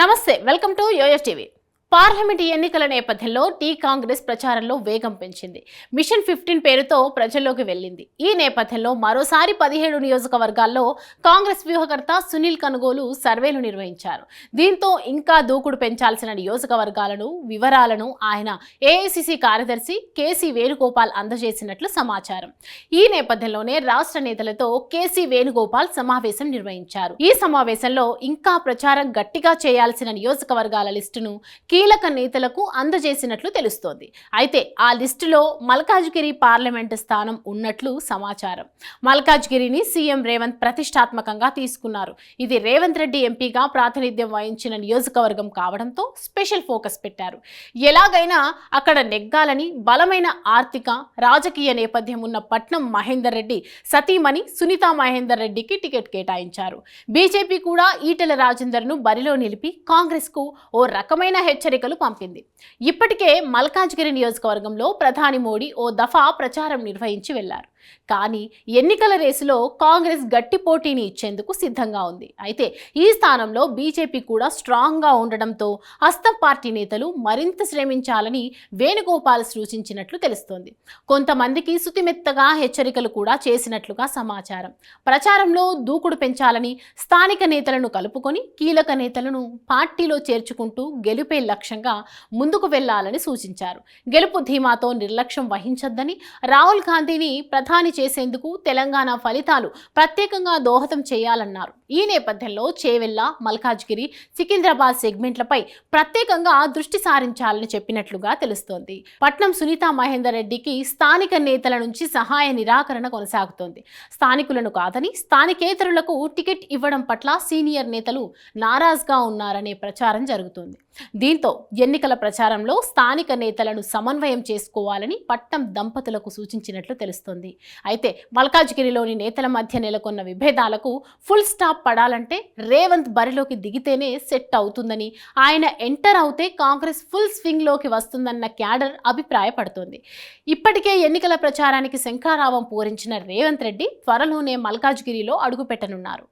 నమస్తే welcome to YoYo TV. Parliament ఎన్నికల నేపథ్యంలో కాంగ్రెస్ ప్రచారంలో వేగం పెంచింది. మిషన్ 15 పేరుతో ప్రజల్లోకి వెళ్ళింది. ఈ నేపథ్యంలో మరోసారి 17 నియోజకవర్గాల్లో కాంగ్రెస్ వ్యూహకర్త సునీల్ కనుగోలు సర్వేలు నిర్వహించారు. దీంతో ఇంకా దూకుడు పెంచాల్సిన నియోజకవర్గాలను వివరాలను ఆయన ఏఐసిసి కార్యదర్శి కేసీ వేణుగోపాల్ అందజేసినట్లు సమాచారం. ఈ నేపథ్యంలోనే రాష్ట్ర నేతలతో కేసీ వేణుగోపాల్ సమావేశం నిర్వహించారు. ఈ సమావేశంలో ఇంకా ప్రచారం గట్టిగా చేయాల్సిన నియోజకవర్గాల లిస్టును కీలక నేతలకు అందజేసినట్లు తెలుస్తోంది. అయితే ఆ లిస్టులో మల్కాజ్గిరి పార్లమెంటు స్థానం ఉన్నట్లు సమాచారం. మల్కాజ్గిరిని సీఎం రేవంత్ ప్రతిష్టాత్మకంగా తీసుకున్నారు. ఇది రేవంత్ రెడ్డి ఎంపీగా ప్రాతినిధ్యం వహించిన నియోజకవర్గం కావడంతో స్పెషల్ ఫోకస్ పెట్టారు. ఎలాగైనా అక్కడ నెగ్గాలని బలమైన ఆర్థిక రాజకీయ నేపథ్యం ఉన్న పట్నం మహేందర్ రెడ్డి సతీమణి సునీతా మహేందర్ రెడ్డికి టికెట్ కేటాయించారు. బీజేపీ కూడా ఈటెల రాజేందర్ను బరిలో నిలిపి కాంగ్రెస్కు ఓ రకమైన హెచ్చరికలు పంపింది. ఇప్పటికే మల్కాజ్గిరి నియోజకవర్గంలో ప్రధాని మోడీ ఓ దఫా ప్రచారం నిర్వహించి వెళ్లారు. కానీ ఎన్నికల రేసులో కాంగ్రెస్ గట్టి పోటీని ఇచ్చేందుకు సిద్ధంగా ఉంది. అయితే ఈ స్థానంలో బీజేపీ కూడా స్ట్రాంగ్గా ఉండడంతో హస్తం పార్టీ నేతలు మరింత శ్రమించాలని వేణుగోపాల్ సూచించినట్లు తెలుస్తోంది. కొంతమందికి సుతిమెత్తగా హెచ్చరికలు కూడా చేసినట్లుగా సమాచారం. ప్రచారంలో దూకుడు పెంచాలని స్థానిక నేతలను కలుపుకొని కీలక నేతలను పార్టీలో చేర్చుకుంటూ గెలుపే లక్ష్యంగా ముందుకు వెళ్లాలని సూచించారు. గెలుపు ధీమాతో నిర్లక్ష్యం వహించొద్దని, రాహుల్ గాంధీని ప్రధాని చేసేందుకు తెలంగాణ ఫలితాలు ప్రత్యేకంగా దోహదం చేయాలన్నారు. ఈ నేపథ్యంలో చేవెళ్ల, మల్కాజ్గిరి, సికింద్రాబాద్ సెగ్మెంట్లపై ప్రత్యేకంగా దృష్టి సారించాలని చెప్పినట్లుగా తెలుస్తోంది. పట్నం సునీతా మహేందర్ రెడ్డికి స్థానిక నేతల నుంచి సహాయ నిరాకరణ కొనసాగుతోంది. స్థానికులను కాదని స్థానికేతరులకు టికెట్ ఇవ్వడం పట్ల సీనియర్ నేతలు నారాజ్గా ఉన్నారనే ప్రచారం జరుగుతోంది. దీంతో ఎన్నికల ప్రచారంలో స్థానిక నేతలను సమన్వయం చేసుకోవాలని పట్నం దంపతులకు సూచించినట్లు తెలుస్తోంది. అయితే మల్కాజ్గిరిలోని నేతల మధ్య నెలకొన్న విభేదాలకు ఫుల్ స్టాప్ పడాలంటే రేవంత్ బరిలోకి దిగితేనే సెట్ అవుతుందని, ఆయన ఎంటర్ అవుతే కాంగ్రెస్ ఫుల్ స్వింగ్లోకి వస్తుందన్న క్యాడర్ అభిప్రాయపడుతోంది. ఇప్పటికే ఎన్నికల ప్రచారానికి శంఖారావం పూరించిన రేవంత్ రెడ్డి త్వరలోనే మల్కాజ్గిరిలో అడుగుపెట్టనున్నారు.